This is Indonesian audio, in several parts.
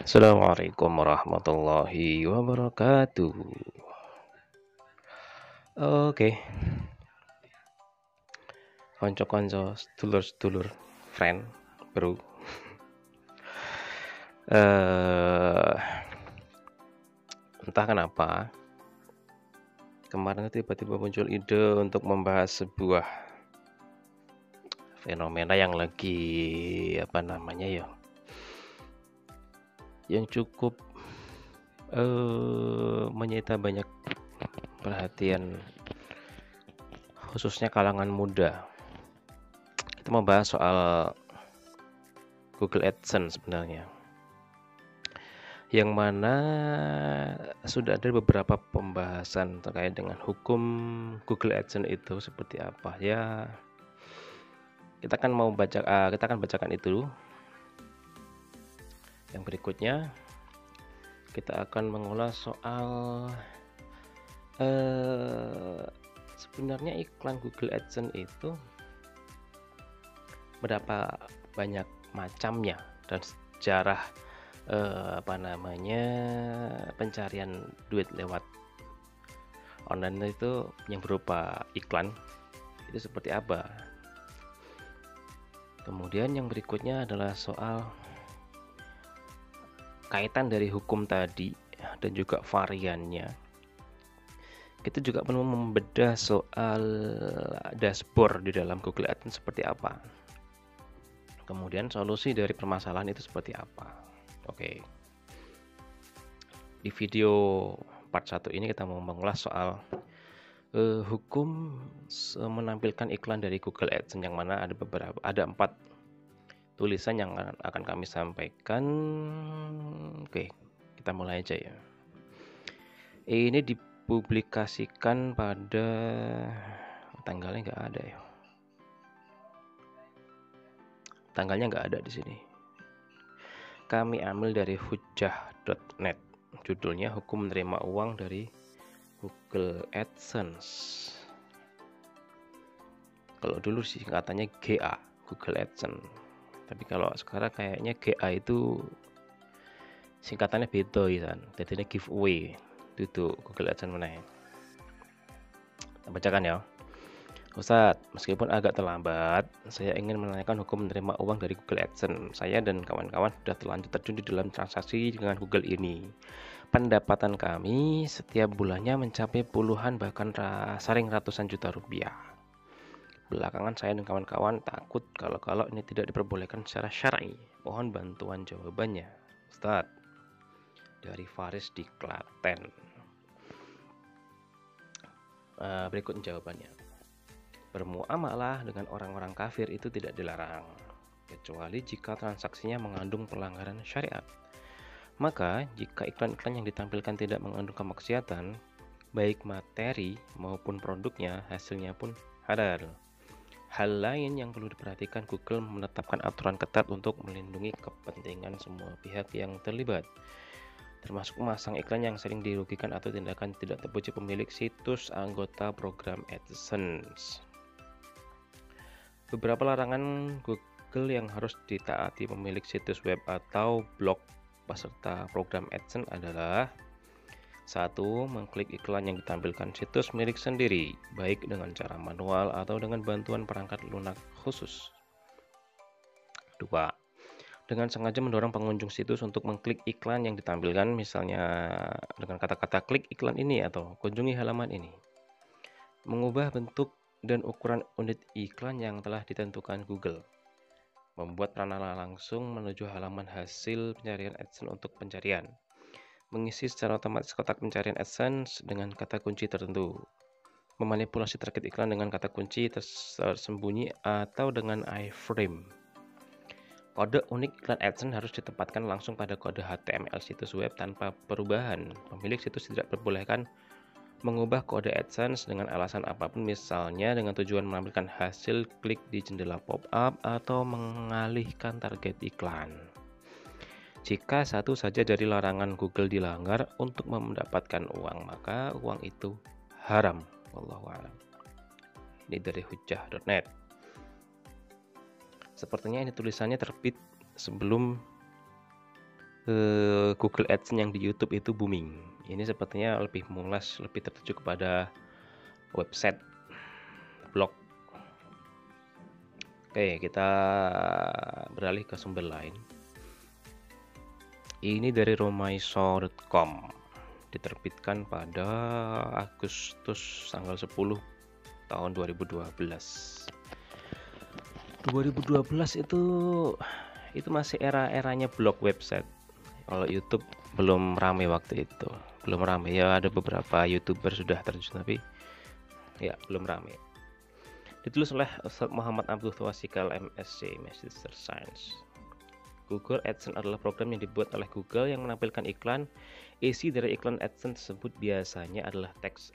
Assalamualaikum warahmatullahi wabarakatuh. Oke, konco-konco, sedulur-sedulur, friend, bro. eh Entah kenapa kemarin tiba-tiba muncul ide untuk membahas sebuah fenomena yang lagi yang cukup menyita banyak perhatian, khususnya kalangan muda. Kita membahas soal Google AdSense sebenarnya, yang mana sudah ada beberapa pembahasan terkait dengan hukum Google AdSense itu seperti apa ya. Kita akan bacakan itu. Yang berikutnya kita akan mengulas soal sebenarnya iklan Google AdSense itu berapa banyak macamnya dan sejarah pencarian duit lewat online itu yang berupa iklan itu seperti apa. Kemudian yang berikutnya adalah soal kaitan dari hukum tadi dan juga variannya. Kita juga perlu membedah soal dashboard di dalam Google AdSense seperti apa. Kemudian solusi dari permasalahan itu seperti apa. Oke. Di video part 1 ini kita mau mengulas soal hukum menampilkan iklan dari Google AdSense, yang mana ada 4 tulisan yang akan kami sampaikan. Oke, kita mulai aja ya. Ini dipublikasikan pada tanggalnya nggak ada ya. Tanggalnya nggak ada di sini. Kami ambil dari hujjah.net. Judulnya hukum menerima uang dari Google AdSense. Kalau dulu sih katanya GA, Google AdSense. Tapi kalau sekarang kayaknya GA itu singkatannya beda ya, jadinya giveaway itu Google AdSense mana. Kita bacakan ya. Ustadz, meskipun agak terlambat, saya ingin menanyakan hukum menerima uang dari Google AdSense. Saya dan kawan-kawan sudah terlanjur terjun di dalam transaksi dengan Google ini. Pendapatan kami setiap bulannya mencapai puluhan bahkan sering ratusan juta rupiah. Belakangan saya dan kawan-kawan takut kalau ini tidak diperbolehkan secara syar'i. Mohon bantuan jawabannya, Ustadz. Dari Faris di Klaten. Berikut jawabannya. Bermuamalah dengan orang-orang kafir itu tidak dilarang, kecuali jika transaksinya mengandung pelanggaran syariat. Maka, jika iklan-iklan yang ditampilkan tidak mengandung kemaksiatan, baik materi maupun produknya, hasilnya pun halal. Hal lain yang perlu diperhatikan, Google menetapkan aturan ketat untuk melindungi kepentingan semua pihak yang terlibat, termasuk memasang iklan yang sering dirugikan atau tindakan tidak terpuji pemilik situs anggota program AdSense. Beberapa larangan Google yang harus ditaati pemilik situs web atau blog peserta program AdSense adalah: 1. Mengklik iklan yang ditampilkan situs milik sendiri, baik dengan cara manual atau dengan bantuan perangkat lunak khusus. 2. Dengan sengaja mendorong pengunjung situs untuk mengklik iklan yang ditampilkan, misalnya dengan kata-kata "klik iklan ini" atau "kunjungi halaman ini". Mengubah bentuk dan ukuran unit iklan yang telah ditentukan Google. Membuat pranala langsung menuju halaman hasil pencarian AdSense untuk pencarian. Mengisi secara otomatis kotak pencarian AdSense dengan kata kunci tertentu. Memanipulasi target iklan dengan kata kunci tersembunyi atau dengan iframe. Kode unik iklan AdSense harus ditempatkan langsung pada kode HTML situs web tanpa perubahan. Pemilik situs tidak diperbolehkan mengubah kode AdSense dengan alasan apapun, misalnya dengan tujuan menampilkan hasil klik di jendela pop-up atau mengalihkan target iklan. Jika satu saja dari larangan Google dilanggar untuk mendapatkan uang, maka uang itu haram. Wallahu a'lam. Ini dari hujjah.net. Sepertinya ini tulisannya terbit sebelum Google AdSense yang di YouTube itu booming. Ini sepertinya lebih mengulas, lebih tertuju kepada website, blog. Oke, kita beralih ke sumber lain. Ini dari romaiso.com, diterbitkan pada Agustus tanggal 10 tahun 2012. 2012 itu masih era-eranya blog website. Kalau YouTube belum ramai waktu itu, belum ramai ya, ada beberapa YouTuber sudah terjun tapi ya belum ramai. Ditulis oleh Ustaz Muhammad Abdul Twasikal MSc Magister Science. Google AdSense adalah program yang dibuat oleh Google yang menampilkan iklan. Isi dari iklan AdSense tersebut biasanya adalah teks,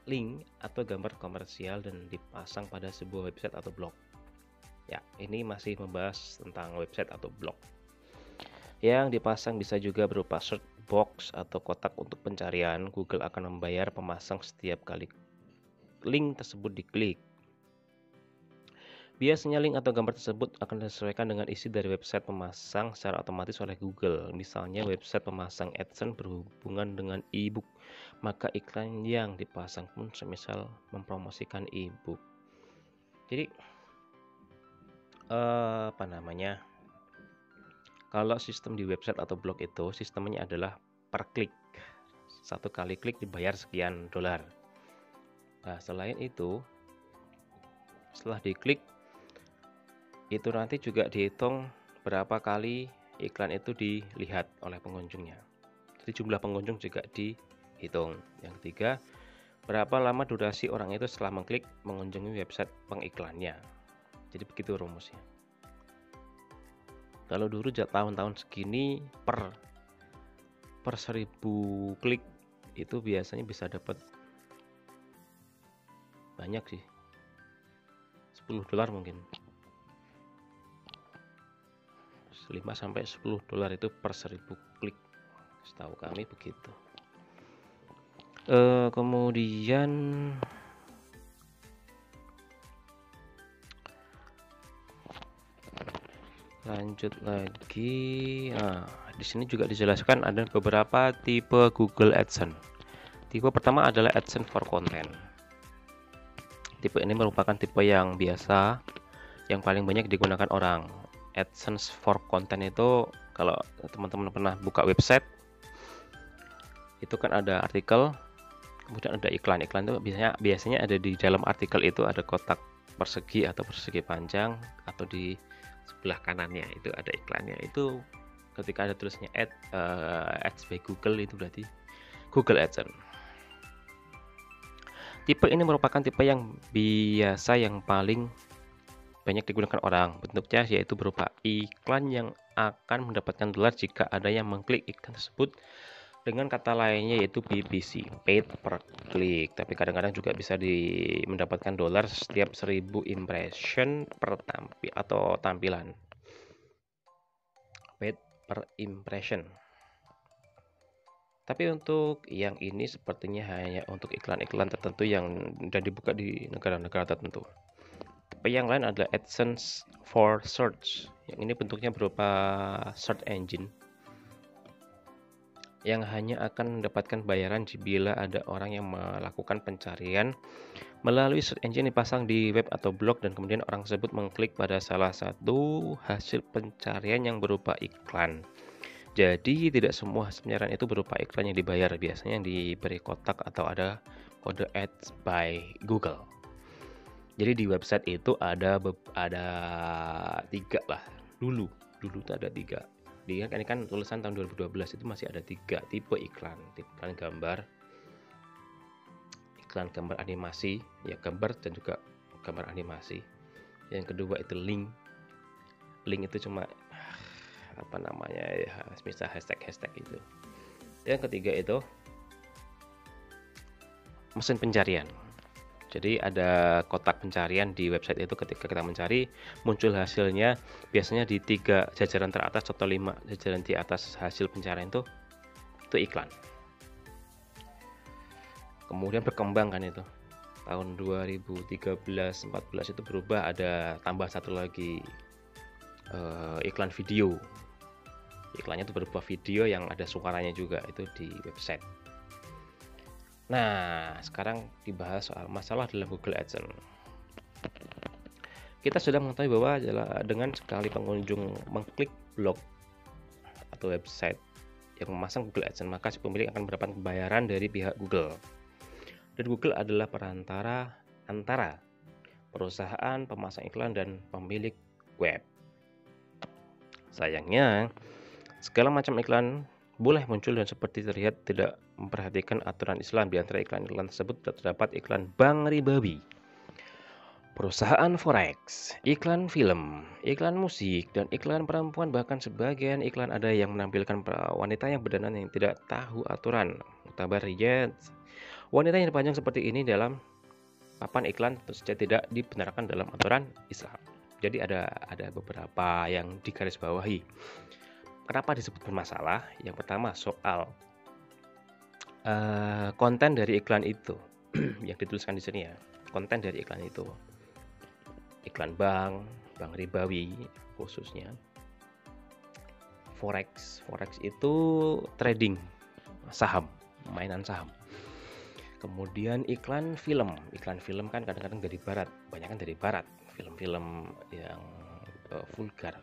link, atau gambar komersial dan dipasang pada sebuah website atau blog. Ya, ini masih membahas tentang website atau blog. Yang dipasang bisa juga berupa search box atau kotak untuk pencarian. Google akan membayar pemasang setiap kali link tersebut diklik. Biasanya link atau gambar tersebut akan disesuaikan dengan isi dari website pemasang secara otomatis oleh Google. Misalnya website pemasang AdSense berhubungan dengan e-book, maka iklan yang dipasang pun semisal mempromosikan e-book. Jadi kalau sistem di website atau blog itu sistemnya adalah per klik. Satu kali klik dibayar sekian dolar. Nah, selain itu, setelah diklik itu nanti juga dihitung berapa kali iklan itu dilihat oleh pengunjungnya. Jadi jumlah pengunjung juga dihitung. Yang ketiga, berapa lama durasi orang itu setelah mengklik mengunjungi website pengiklannya. Jadi begitu rumusnya. Kalau dulu tahun-tahun segini per 1000 klik itu biasanya bisa dapat banyak sih, $10 mungkin, 5-10 dolar itu per 1000 klik, setahu kami begitu. Kemudian lanjut lagi. Nah, di sini juga dijelaskan ada beberapa tipe Google AdSense. Tipe pertama adalah AdSense for Content. Tipe ini merupakan tipe yang biasa, yang paling banyak digunakan orang. AdSense for Content itu kalau teman-teman pernah buka website, itu kan ada artikel, kemudian ada iklan. Iklan itu biasanya ada di dalam artikel itu ada kotak persegi atau persegi panjang, atau di sebelah kanannya itu ada iklannya. Itu ketika ada tulisnya ads by Google, itu berarti Google AdSense. Tipe ini merupakan tipe yang biasa yang paling banyak digunakan orang. Bentuknya yaitu berupa iklan yang akan mendapatkan dolar jika ada yang mengklik iklan tersebut. Dengan kata lainnya yaitu PPC, paid per klik. Tapi kadang-kadang juga bisa mendapatkan dolar setiap 1000 impression per tampilan. Paid per impression. Tapi untuk yang ini sepertinya hanya untuk iklan-iklan tertentu yang sudah dibuka di negara-negara tertentu. Tapi yang lain adalah AdSense for Search. Yang ini bentuknya berupa search engine yang hanya akan mendapatkan bayaran bila ada orang yang melakukan pencarian melalui search engine dipasang di web atau blog, dan kemudian orang tersebut mengklik pada salah satu hasil pencarian yang berupa iklan. Jadi tidak semua hasil pencarian itu berupa iklan yang dibayar. Biasanya yang diberi kotak atau ada kode ads by Google. Jadi di website itu ada 3 lah. Dulu itu ada 3. Ini kan tulisan tahun 2012, itu masih ada 3 tipe iklan. Iklan gambar, iklan gambar animasi, ya gambar dan juga gambar animasi. Yang kedua itu link. Link itu cuma misal hashtag itu. Yang ketiga itu mesin pencarian. Jadi ada kotak pencarian di website itu, ketika kita mencari muncul hasilnya biasanya di 3 jajaran teratas atau 5 jajaran di atas hasil pencarian itu iklan. Kemudian berkembang kan itu. Tahun 2013-14 itu berubah, ada tambah satu lagi iklan video. Iklannya itu berupa video yang ada suaranya juga, itu di website. Nah, sekarang dibahas soal masalah dalam Google AdSense. Kita sudah mengetahui bahwa dengan sekali pengunjung mengklik blog atau website yang memasang Google AdSense, maka si pemilik akan mendapatkan pembayaran dari pihak Google. Dan Google adalah perantara antara perusahaan pemasang iklan dan pemilik web. Sayangnya, segala macam iklan boleh muncul dan seperti terlihat tidak memperhatikan aturan Islam. Di antara iklan-iklan tersebut terdapat iklan bank ribawi, perusahaan forex, iklan film, iklan musik, dan iklan perempuan. Bahkan sebagian iklan ada yang menampilkan wanita yang berdandan yang tidak tahu aturan. Mutabariyat, wanita yang dipajang seperti ini dalam papan iklan tentu saja tidak dibenarkan dalam aturan Islam. Jadi ada beberapa yang digarisbawahi. Kenapa disebut bermasalah? Yang pertama soal konten dari iklan itu yang dituliskan di sini ya. Konten dari iklan itu, iklan bank ribawi khususnya. Forex itu trading saham, mainan saham. Kemudian iklan film kan kadang-kadang dari barat, banyak kan dari barat, film-film yang vulgar.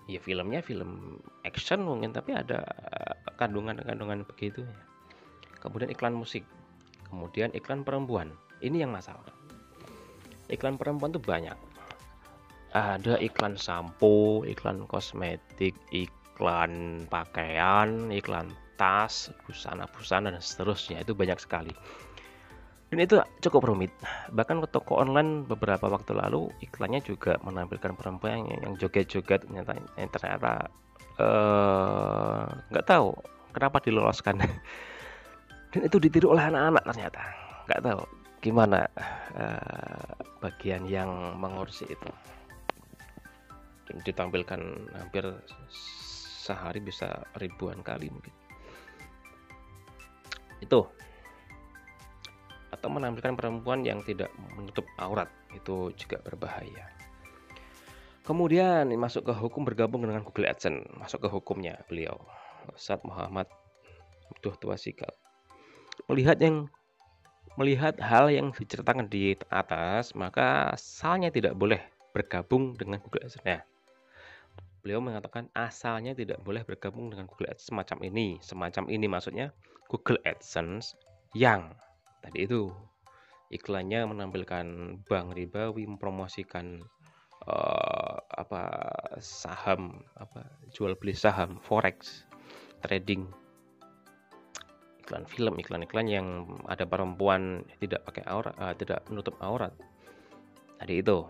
Ya filmnya film action mungkin, tapi ada kandungan begitu. Kemudian iklan musik, kemudian iklan perempuan. Ini yang masalah. Iklan perempuan tuh banyak. Ada iklan sampo, iklan kosmetik, iklan pakaian, iklan tas, busana dan seterusnya. Itu banyak sekali. Dan itu cukup rumit. Bahkan ke toko online beberapa waktu lalu iklannya juga menampilkan perempuan yang joget-joget, ternyata nggak tahu kenapa diloloskan. Dan itu ditiru oleh anak-anak ternyata. Nggak tahu gimana bagian yang mengurusi itu. Dan ditampilkan hampir sehari bisa ribuan kali mungkin. Itu. Atau menampilkan perempuan yang tidak menutup aurat, itu juga berbahaya. Kemudian masuk ke hukum bergabung dengan Google AdSense. Masuk ke hukumnya beliau, Ustadz Muhammad Abduh Tuasikal, melihat hal yang diceritakan di atas, maka asalnya tidak boleh bergabung dengan Google AdSense. Nah, beliau mengatakan asalnya tidak boleh bergabung dengan Google AdSense semacam ini maksudnya Google AdSense yang tadi itu iklannya menampilkan bank ribawi, mempromosikan saham, jual beli saham, forex, trading, iklan film, iklan yang ada perempuan tidak pakai aurat, tidak menutup aurat. Tadi itu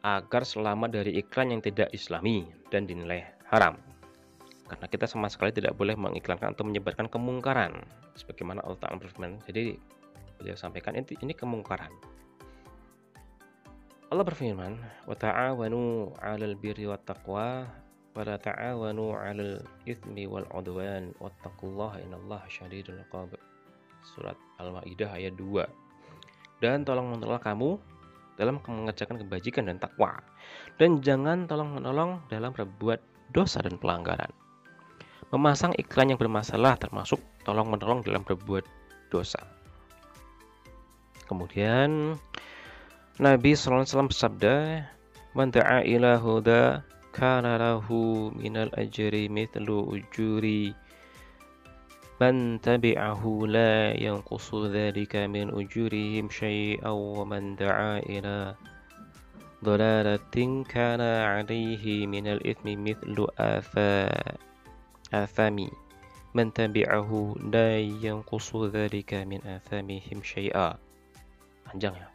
agar selamat dari iklan yang tidak islami dan dinilai haram. Karena kita sama sekali tidak boleh mengiklankan atau menyebarkan kemungkaran, sebagaimana Allah Ta'ala berfirman. Jadi beliau sampaikan ini kemungkaran. Allah berfirman, wa ta'awanu 'alal birri wat taqwa wa la ta'awanu 'alal itsmi wal 'udwan wattaqullaha innallaha syadidul 'iqab. Surat Al-Maidah ayat 2. Dan tolong-menolong kamu dalam mengerjakan kebajikan dan takwa, dan jangan tolong-menolong dalam berbuat dosa dan pelanggaran. Memasang iklan yang bermasalah termasuk tolong-menolong dalam berbuat dosa. Kemudian Nabi SAW bersabda, "Man da'a ila huda kana lahu minal ajri mithlu ujuri man tabi'ahu la yanqusu dzalika min ujurihim syai'an wa man da'a ila dhalalatin kana 'alaihi minal ithmi mithlu athami man tabi'ahu la yanqusu dzalika min athamihim syai'a." Panjang ya.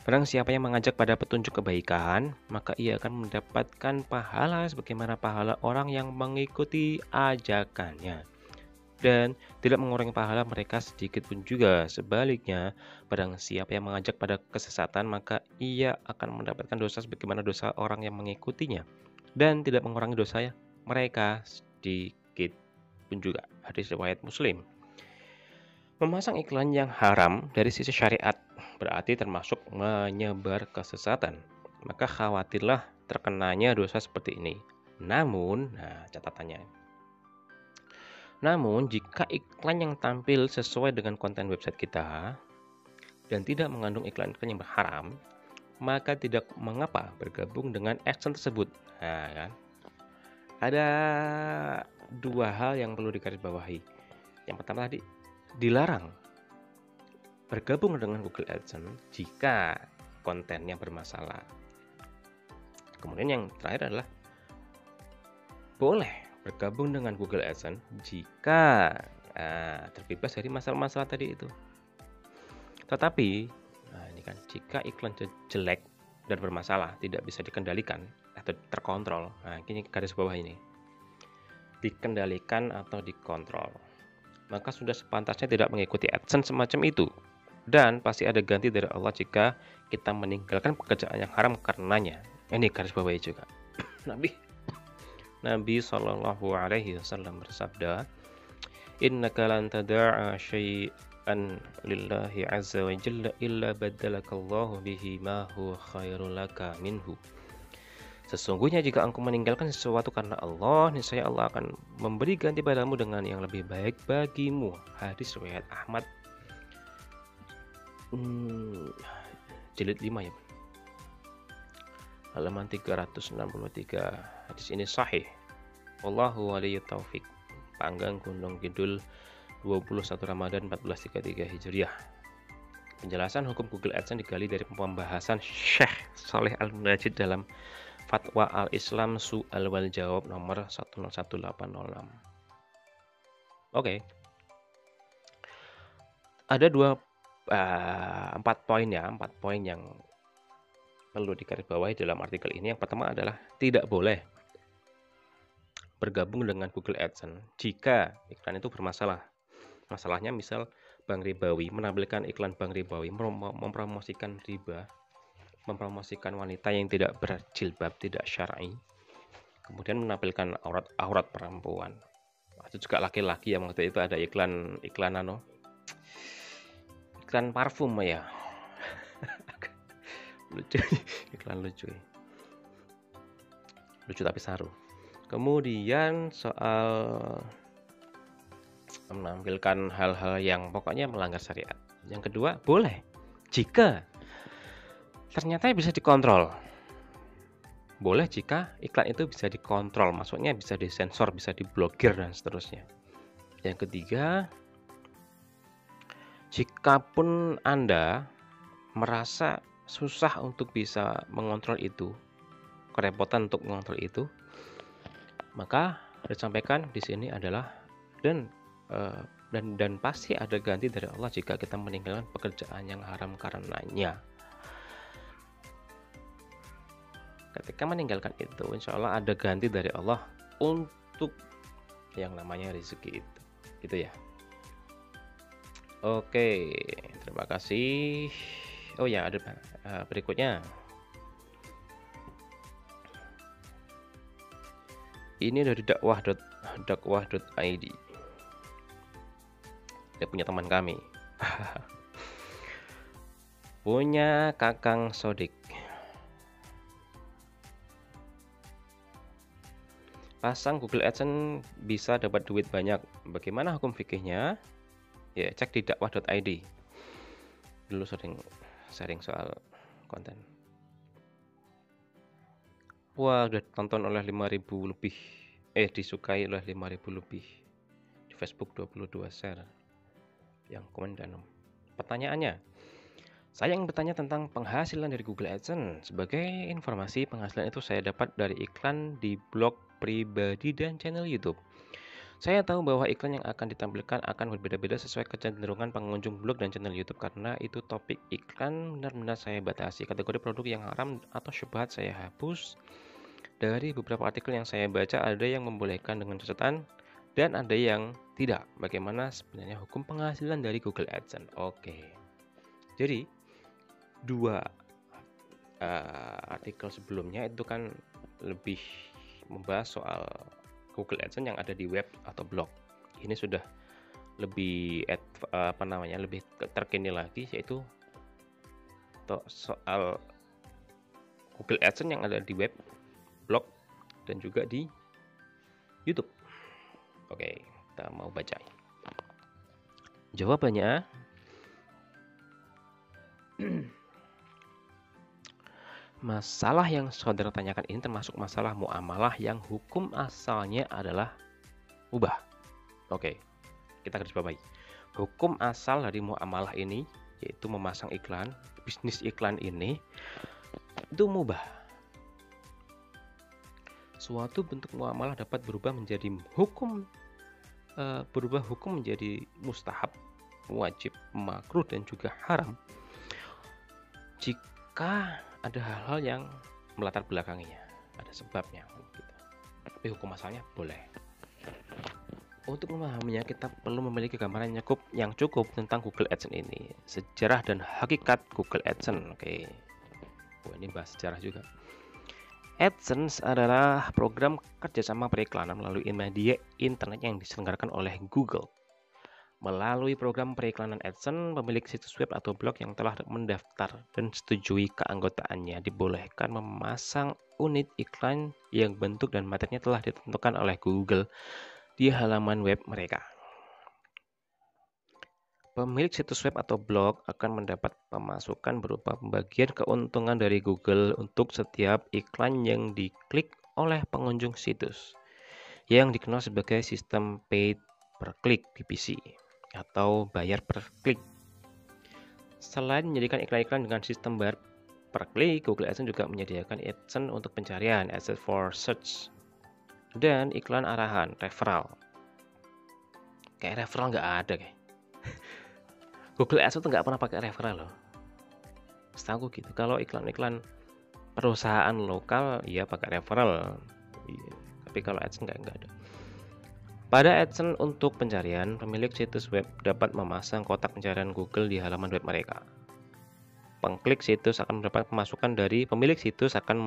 Barang siapa yang mengajak pada petunjuk kebaikan, maka ia akan mendapatkan pahala sebagaimana pahala orang yang mengikuti ajakannya, dan tidak mengurangi pahala mereka sedikit pun juga. Sebaliknya, barang siapa yang mengajak pada kesesatan, maka ia akan mendapatkan dosa sebagaimana dosa orang yang mengikutinya, dan tidak mengurangi dosa mereka sedikit pun juga. Hadis riwayat Muslim. Memasang iklan yang haram dari sisi syariat berarti termasuk menyebar kesesatan. Maka khawatirlah terkenanya dosa seperti ini. Namun, nah catatannya. Namun, jika iklan yang tampil sesuai dengan konten website kita dan tidak mengandung iklan-iklan yang berharam, maka tidak mengapa bergabung dengan AdSense tersebut. Nah, kan? Ada dua hal yang perlu digarisbawahi. Yang pertama tadi, dilarang bergabung dengan Google AdSense jika kontennya bermasalah. Kemudian yang terakhir adalah boleh bergabung dengan Google AdSense jika terbebas dari masalah-masalah tadi itu. Tetapi, ini kan jika iklan jelek dan bermasalah, tidak bisa dikendalikan atau terkontrol. Nah, ini garis bawah ini. Dikendalikan atau dikontrol. Maka sudah sepantasnya tidak mengikuti AdSense semacam itu. Dan pasti ada ganti dari Allah jika kita meninggalkan pekerjaan yang haram karenanya. Ini garis bawah juga. Nabi Shallallahu Alaihi Wasallam bersabda, "Innaka lan tada'a syai'an lillahi azza wa jalla illa badalakallahu bihi ma huwa khairul laka minhu." Sesungguhnya jika engkau meninggalkan sesuatu karena Allah, niscaya Allah akan memberi ganti padamu dengan yang lebih baik bagimu. Hadis riwayat Ahmad, jilid 5 ya. Halaman 363. Hadis ini sahih. Wallahu waliyut taufik. Panggang Gunung Kidul, 21 Ramadan 1433 Hijriah. Penjelasan hukum Google AdSense digali dari pembahasan Syekh Shalih Al-Munajjid dalam Fatwa Al-Islam Su'al wal Jawab nomor 101806. Oke. Ada 4 poin ya, 4 poin yang perlu digarisbawahi dalam artikel ini. Yang pertama adalah tidak boleh bergabung dengan Google AdSense jika iklan itu bermasalah. Masalahnya misal bank ribawi, menampilkan iklan bank ribawi, mempromosikan riba, mempromosikan wanita yang tidak berjilbab, tidak syar'i, kemudian menampilkan aurat perempuan. Itu juga laki-laki yang waktu itu ada iklan parfum ya. Lucu, iklan lucu tapi saru. Kemudian soal menampilkan hal-hal yang pokoknya melanggar syariat. Yang kedua, boleh jika ternyata bisa dikontrol. Boleh jika iklan itu bisa dikontrol, maksudnya bisa disensor, bisa diblokir dan seterusnya. Yang ketiga, jikapun Anda merasa susah untuk bisa mengontrol itu, kerepotan untuk mengontrol itu, maka disampaikan di sini adalah dan pasti ada ganti dari Allah jika kita meninggalkan pekerjaan yang haram karenanya. Ketika meninggalkan itu, insya Allah ada ganti dari Allah untuk yang namanya rezeki itu, gitu ya. Oke, terima kasih. Oh ya, ada berikutnya. Ini dari dakwah.id. Dia punya teman kami. Punya Kakang Sodik. Pasang Google AdSense bisa dapat duit banyak. Bagaimana hukum fikihnya? Ya, cek di dakwah.id. Dulu sering sharing soal konten. Wah, udah tonton oleh 5.000 lebih. Disukai oleh 5.000 lebih. Di Facebook 22 share. Yang komen dan pertanyaannya, saya ingin bertanya tentang penghasilan dari Google AdSense. Sebagai informasi, penghasilan itu saya dapat dari iklan di blog pribadi dan channel YouTube. Saya tahu bahwa iklan yang akan ditampilkan akan berbeda-beda sesuai kecenderungan pengunjung blog dan channel YouTube. Karena itu topik iklan benar-benar saya batasi. Kategori produk yang haram atau syubhat saya hapus. Dari beberapa artikel yang saya baca, ada yang membolehkan dengan catatan dan ada yang tidak. Bagaimana sebenarnya hukum penghasilan dari Google AdSense? Oke. Jadi 2 artikel sebelumnya itu kan lebih membahas soal Google AdSense yang ada di web atau blog. Ini sudah lebih lebih terkini lagi, yaitu soal Google AdSense yang ada di web blog, dan juga di YouTube. Oke, kita mau baca. Jawabannya masalah yang saudara tanyakan ini termasuk masalah muamalah yang hukum asalnya adalah mubah. Oke, kita garis bawahi. Hukum asal dari muamalah ini yaitu memasang iklan, bisnis iklan ini itu mubah. Suatu bentuk muamalah dapat berubah hukum menjadi mustahab, wajib, makruh, dan juga haram jika ada hal-hal yang melatar belakanginya, ada sebabnya gitu. Tapi hukum asalnya boleh. Untuk memahaminya, kita perlu memiliki gambaran yang cukup tentang Google AdSense ini, sejarah dan hakikat Google AdSense. Oke, ini bahas sejarah juga. AdSense adalah program kerjasama periklanan melalui media internet yang diselenggarakan oleh Google. Melalui program periklanan AdSense, pemilik situs web atau blog yang telah mendaftar dan setujui keanggotaannya dibolehkan memasang unit iklan yang bentuk dan materinya telah ditentukan oleh Google di halaman web mereka. Pemilik situs web atau blog akan mendapat pemasukan berupa pembagian keuntungan dari Google untuk setiap iklan yang diklik oleh pengunjung situs, yang dikenal sebagai sistem paid per click di PC atau bayar per klik. Selain menyediakan iklan-iklan dengan sistem bayar per klik, Google AdSense juga menyediakan AdSense untuk pencarian, AdSense for search, dan iklan arahan, referral. Kayak referral nggak ada kayak. Google AdSense tuh nggak pernah pakai referral loh. Setahu gitu. Kalau iklan-iklan perusahaan lokal, ya pakai referral. Tapi kalau AdSense nggak ada. Pada AdSense untuk pencarian, pemilik situs web dapat memasang kotak pencarian Google di halaman web mereka. Pengklik situs akan mendapat pemasukan dari pemilik situs akan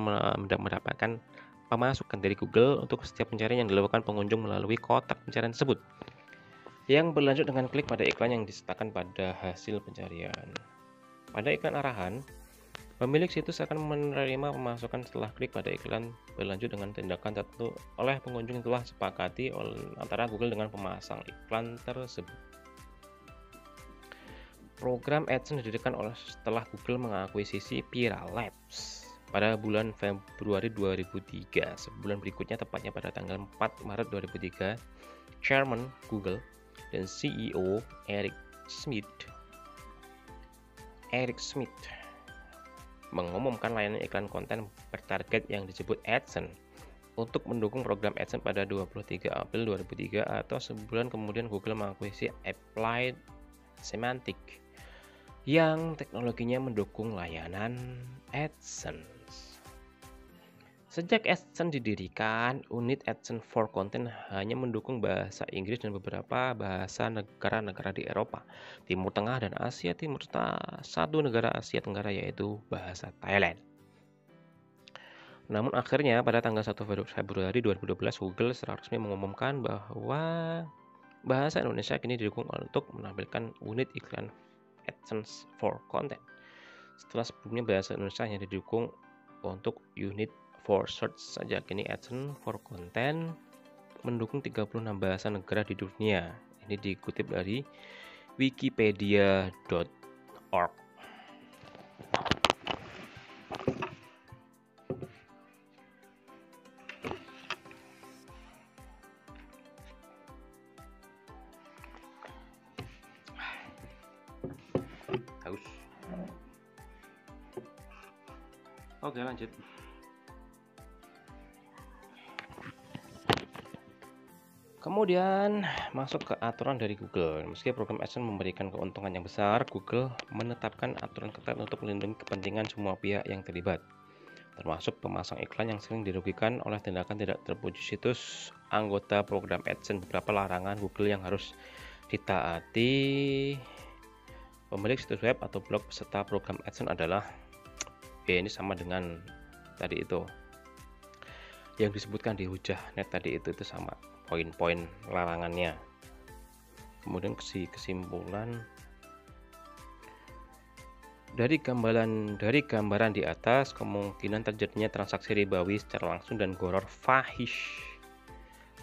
mendapatkan pemasukan dari Google untuk setiap pencarian yang dilakukan pengunjung melalui kotak pencarian tersebut, yang berlanjut dengan klik pada iklan yang disertakan pada hasil pencarian. Pada iklan arahan, pemilik situs akan menerima pemasukan setelah klik pada iklan berlanjut dengan tindakan tertentu oleh pengunjung yang telah sepakati antara Google dengan pemasang iklan tersebut. Program AdSense didirikan setelah Google mengakuisisi Viral Labs pada bulan Februari 2003. Sebulan berikutnya, tepatnya pada tanggal 4 Maret 2003, Chairman Google dan CEO Eric Schmidt mengumumkan layanan iklan konten bertarget yang disebut AdSense untuk mendukung program AdSense pada 23 April 2003, atau sebulan kemudian Google mengakuisisi Applied Semantic yang teknologinya mendukung layanan AdSense. Sejak AdSense didirikan, unit AdSense for Content hanya mendukung bahasa Inggris dan beberapa bahasa negara-negara di Eropa, Timur Tengah, dan Asia Timur, serta satu negara Asia Tenggara yaitu bahasa Thailand. Namun akhirnya pada tanggal 1 Februari 2012, Google secara resmi mengumumkan bahwa bahasa Indonesia kini didukung untuk menampilkan unit iklan AdSense for Content. Setelah sebelumnya bahasa Indonesia hanya didukung untuk unit for search saja, kini AdSense for Content mendukung 36 bahasa negara di dunia. Ini dikutip dari wikipedia.org. Haus. Oke, lanjut. Kemudian masuk ke aturan dari Google. Meski program AdSense memberikan keuntungan yang besar, Google menetapkan aturan ketat untuk melindungi kepentingan semua pihak yang terlibat, termasuk pemasang iklan yang sering dirugikan oleh tindakan tidak terpuji situs anggota program AdSense. Beberapa larangan Google yang harus ditaati pemilik situs web atau blog peserta program AdSense adalah, ini sama dengan tadi itu yang disebutkan di hujah net tadi itu sama poin-poin larangannya. Kemudian kesimpulan Dari gambaran di atas, kemungkinan terjadinya transaksi ribawi secara langsung dan gharar fahish,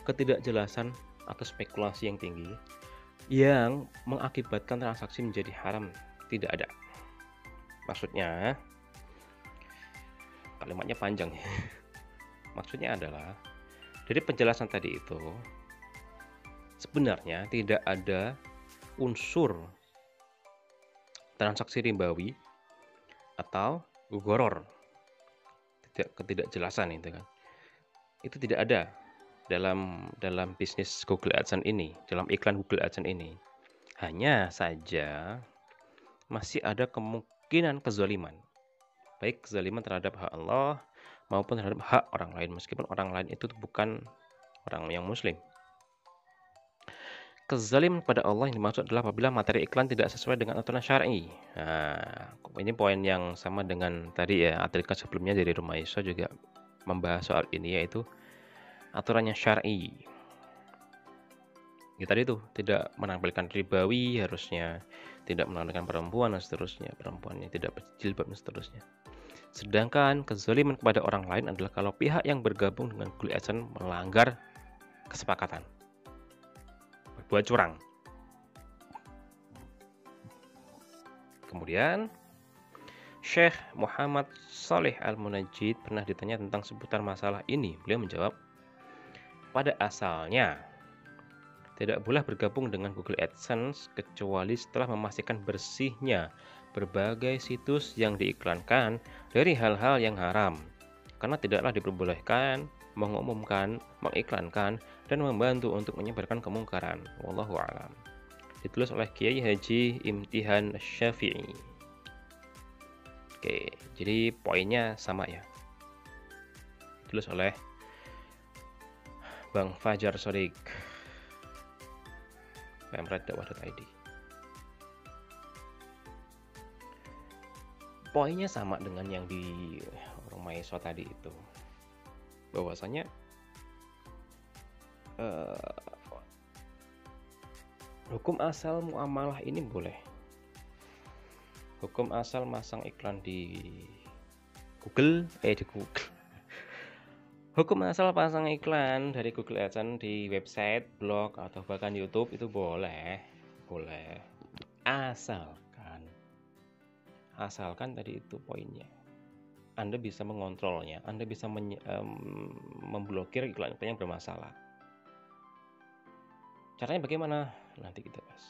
ketidakjelasan atau spekulasi yang tinggi yang mengakibatkan transaksi menjadi haram, tidak ada. Maksudnya, kalimatnya panjang ya. Maksudnya adalah, dari penjelasan tadi itu, sebenarnya tidak ada unsur transaksi ribawi atau gharar, ketidakjelasan itu kan. Itu tidak ada dalam bisnis Google AdSense ini, dalam iklan Google AdSense ini. Hanya saja masih ada kemungkinan kezaliman, baik kezaliman terhadap hak Allah maupun terhadap hak orang lain, meskipun orang lain itu bukan orang yang muslim. Kezaliman kepada Allah yang dimaksud adalah apabila materi iklan tidak sesuai dengan aturan syar'i. Nah, ini poin yang sama dengan tadi ya, artikel sebelumnya dari Rumaiso juga membahas soal ini, yaitu aturannya syar'i. Ya tadi tuh, tidak menampilkan ribawi, harusnya tidak menampilkan perempuan dan seterusnya, perempuannya tidak berjilbab dan seterusnya. Sedangkan kezaliman kepada orang lain adalah kalau pihak yang bergabung dengan Google AdSense melanggar kesepakatan, berbuat curang. Kemudian Syekh Muhammad Saleh Al-Munajjid pernah ditanya tentang seputar masalah ini. Beliau menjawab, pada asalnya tidak boleh bergabung dengan Google AdSense kecuali setelah memastikan bersihnya berbagai situs yang diiklankan dari hal-hal yang haram, karena tidaklah diperbolehkan mengumumkan, mengiklankan, dan membantu untuk menyebarkan kemungkaran. Wallahu a'lam. Ditulis oleh Kiai Haji Imtihan Syafi'i. Oke, jadi poinnya sama ya. Ditulis oleh Bang Fajar Sodik, pemret.dakwah.id. Poinnya sama dengan yang di Rumaiso tadi itu, bahwasanya hukum asal muamalah ini boleh. Hukum asal masang iklan di Google. Hukum asal pasang iklan dari Google AdSense di website, blog, atau bahkan YouTube itu boleh. Asalkan tadi itu poinnya, Anda bisa mengontrolnya, Anda bisa memblokir iklan-iklan yang bermasalah. Caranya bagaimana? Nanti kita bahas.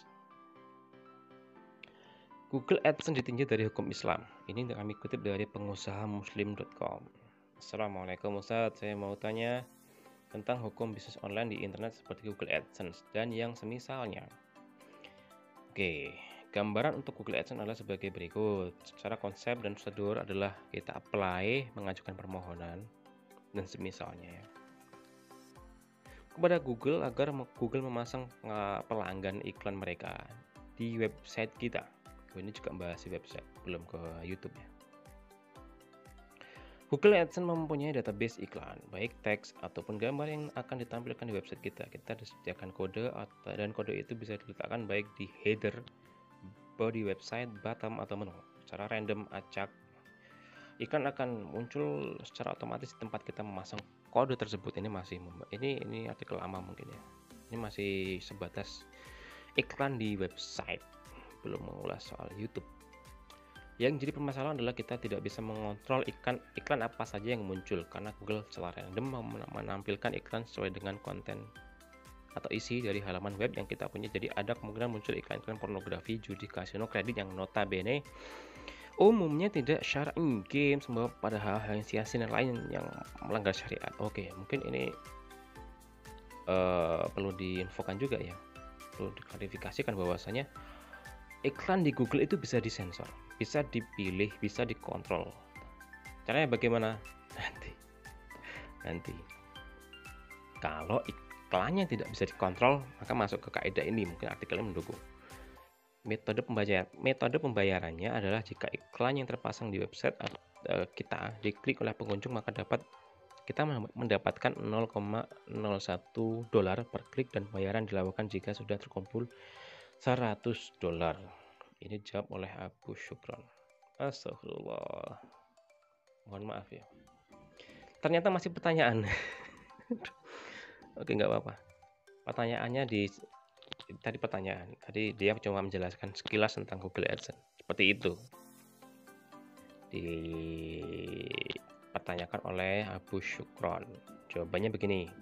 Google AdSense ditinjau dari hukum Islam. Ini kami kutip dari pengusahamuslim.com. Assalamualaikum Ustaz, saya mau tanya tentang hukum bisnis online di internet seperti Google AdSense dan yang semisalnya. Oke, gambaran untuk Google AdSense adalah sebagai berikut. Secara konsep dan prosedur adalah kita apply, mengajukan permohonan, dan semisalnya ya, kepada Google agar Google memasang pelanggan iklan mereka di website kita. Ini juga membahas di website, belum ke YouTube ya. Google AdSense mempunyai database iklan, baik teks ataupun gambar yang akan ditampilkan di website kita. Kita disediakan kode dan kode itu bisa diletakkan baik di header, body website, bottom atau menu. Secara random acak, iklan akan muncul secara otomatis di tempat kita memasang kode tersebut. Ini artikel lama mungkin ya. Ini masih sebatas iklan di website, belum mengulas soal YouTube. Yang jadi permasalahan adalah kita tidak bisa mengontrol iklan apa saja yang muncul, karena Google secara random menampilkan iklan sesuai dengan konten atau isi dari halaman web yang kita punya. Jadi ada kemungkinan muncul iklan-iklan pornografi, judi, kasino, kredit yang notabene umumnya tidak syar'i, game, membawa pada hal-hal yang sia-sia dan lain yang melanggar syariat. Oke, mungkin ini perlu diinfokan juga ya, perlu diklarifikasikan bahwasanya iklan di Google itu bisa disensor, bisa dipilih, bisa dikontrol. Caranya bagaimana? Nanti. Kalau iklannya tidak bisa dikontrol, maka masuk ke kaidah ini, mungkin artikelnya mendukung. Metode pembayarannya adalah jika iklan yang terpasang di website kita diklik oleh pengunjung, maka kita mendapatkan $0,01 per klik, dan pembayaran dilakukan jika sudah terkumpul $100. Ini dijawab oleh Abu Syukron. Astagfirullah. Mohon maaf ya. Ternyata masih pertanyaan. Oke, nggak apa-apa. Pertanyaannya tadi pertanyaan. Tadi dia cuma menjelaskan sekilas tentang Google AdSense. Seperti itu. Dipertanyakan oleh Abu Syukron. Jawabannya begini.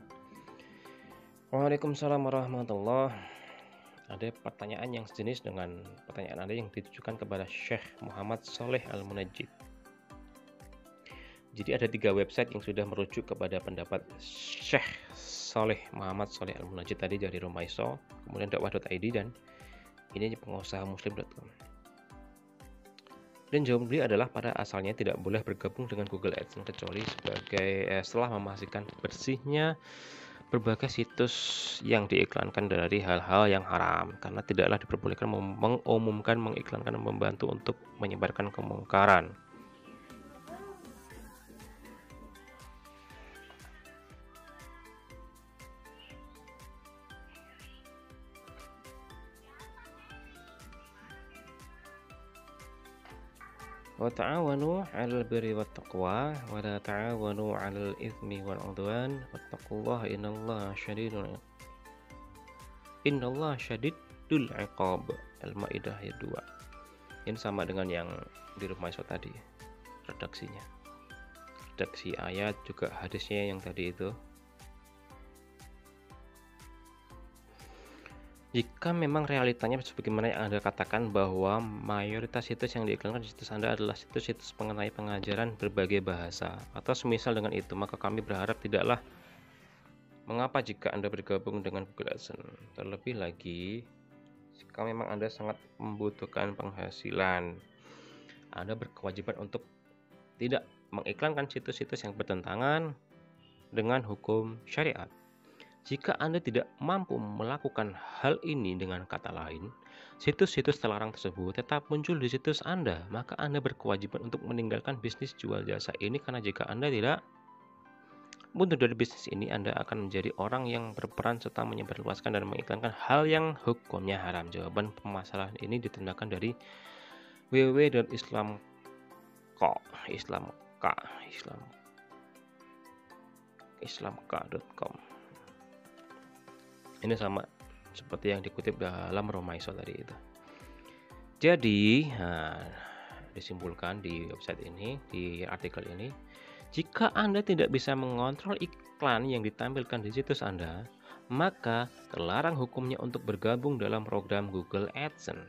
Waalaikumsalam warahmatullahi. Ada pertanyaan yang sejenis dengan pertanyaan Anda yang ditujukan kepada Syekh Muhammad Sholeh Al-Munajjid. Jadi ada 3 website yang sudah merujuk kepada pendapat Syekh Muhammad Sholeh Al-Munajjid tadi dari Romaiso, kemudian dakwah.id, dan ini pengusaha muslim.com. Dan jawaban beliau adalah pada asalnya tidak boleh bergabung dengan Google AdSense kecuali setelah memastikan bersihnya berbagai situs yang diiklankan dari hal-hal yang haram, karena tidaklah diperbolehkan mengumumkan, mengiklankan, dan membantu untuk menyebarkan kemungkaran. Wa ta'awanu 'alal birri wat taqwa wa la ta'awanu 'alal itsmi wal 'udwan wattaqullaha innallaha syadidul 'iqab. Al-Maidah ayat 2. Ini sama dengan yang di Romaiso tadi redaksinya. Redaksi ayat juga hadisnya yang tadi itu. Jika memang realitanya sebagaimana yang Anda katakan bahwa mayoritas situs yang diiklankan di situs Anda adalah situs-situs mengenai pengajaran berbagai bahasa atau semisal dengan itu, maka kami berharap tidaklah mengapa jika Anda bergabung dengan Google AdSense. Terlebih lagi, jika memang Anda sangat membutuhkan penghasilan, Anda berkewajiban untuk tidak mengiklankan situs-situs yang bertentangan dengan hukum syariat. Jika Anda tidak mampu melakukan hal ini, dengan kata lain, situs-situs terlarang tersebut tetap muncul di situs Anda, maka Anda berkewajiban untuk meninggalkan bisnis jual jasa ini, karena jika Anda tidak mundur dari bisnis ini, Anda akan menjadi orang yang berperan serta menyebarluaskan dan mengiklankan hal yang hukumnya haram. Jawaban permasalahan ini ditindakkan dari islamka.com. Ini sama seperti yang dikutip dalam Romaiso tadi itu. Jadi, disimpulkan di website ini, di artikel ini, jika Anda tidak bisa mengontrol iklan yang ditampilkan di situs Anda, maka terlarang hukumnya untuk bergabung dalam program Google AdSense.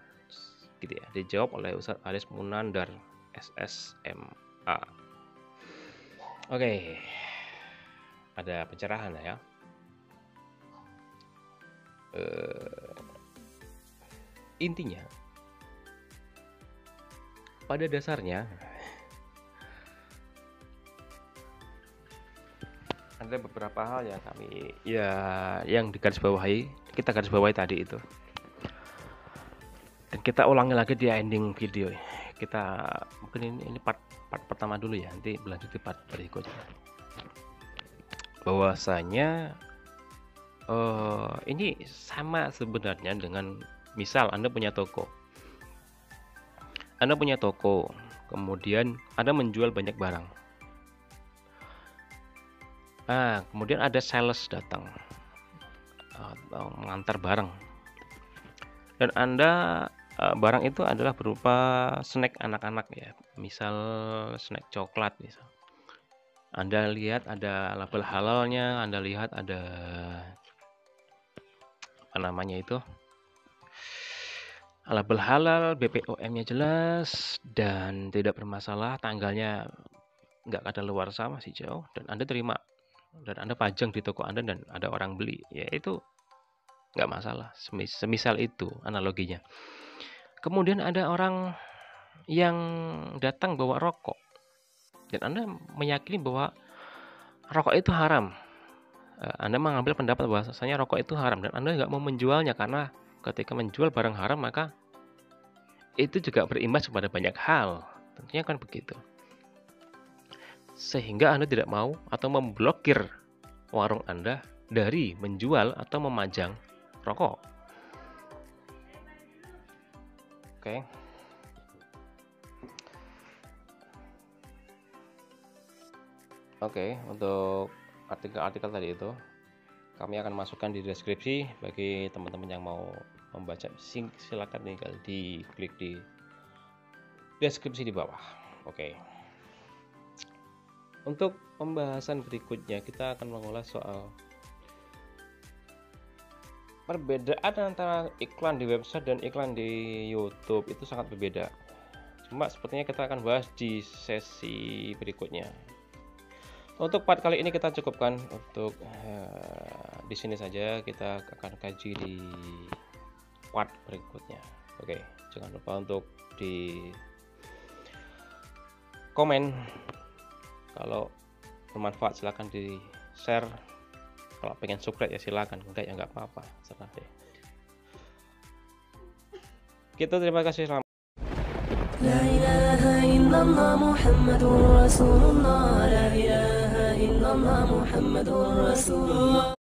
Gitu ya, dijawab oleh Ustadz Aris Munandar, SSMA. Oke, ada pencerahan ya. Intinya, pada dasarnya ada beberapa hal yang yang kita garis bawahi tadi itu, dan kita ulangi lagi di ending video. Kita mungkin ini part pertama dulu ya, nanti berlanjut di part berikutnya. Bahwasanya ini sama sebenarnya dengan misal Anda punya toko, kemudian Anda menjual banyak barang. Kemudian ada sales datang mengantar barang, dan Anda barang itu adalah berupa snack anak-anak ya, misal snack coklat misal. Anda lihat ada label halalnya, Anda lihat ada label halal, BPOM-nya jelas dan tidak bermasalah, tanggalnya nggak kadaluarsa, masih jauh, dan Anda terima dan Anda pajang di toko Anda dan ada orang beli, ya itu nggak masalah. Semisal itu analoginya. Kemudian ada orang yang datang bawa rokok dan Anda meyakini bahwa rokok itu haram. Anda mengambil pendapat bahwasanya rokok itu haram dan Anda nggak mau menjualnya, karena ketika menjual barang haram maka itu juga berimbas kepada banyak hal, tentunya kan begitu. Sehingga Anda tidak mau atau memblokir warung Anda dari menjual atau memajang rokok. Oke. Oke, untuk artikel-artikel tadi itu kami akan masukkan di deskripsi bagi teman-teman yang mau membaca. Silakan tinggal diklik di deskripsi di bawah. Oke. Untuk pembahasan berikutnya kita akan mengulas soal perbedaan antara iklan di website dan iklan di YouTube. Itu sangat berbeda. Cuma sepertinya kita akan bahas di sesi berikutnya. Untuk part kali ini kita cukupkan untuk di sini saja. Kita akan kaji di part berikutnya. Oke, jangan lupa untuk di komen. Kalau bermanfaat silahkan di share. Kalau pengen subscribe ya silakan, enggak ya enggak apa-apa, serah deh. Kita terima kasih. La ilaha illallah Muhammadur Rasulullah. La ilaha illallah Muhammadur Rasulullah.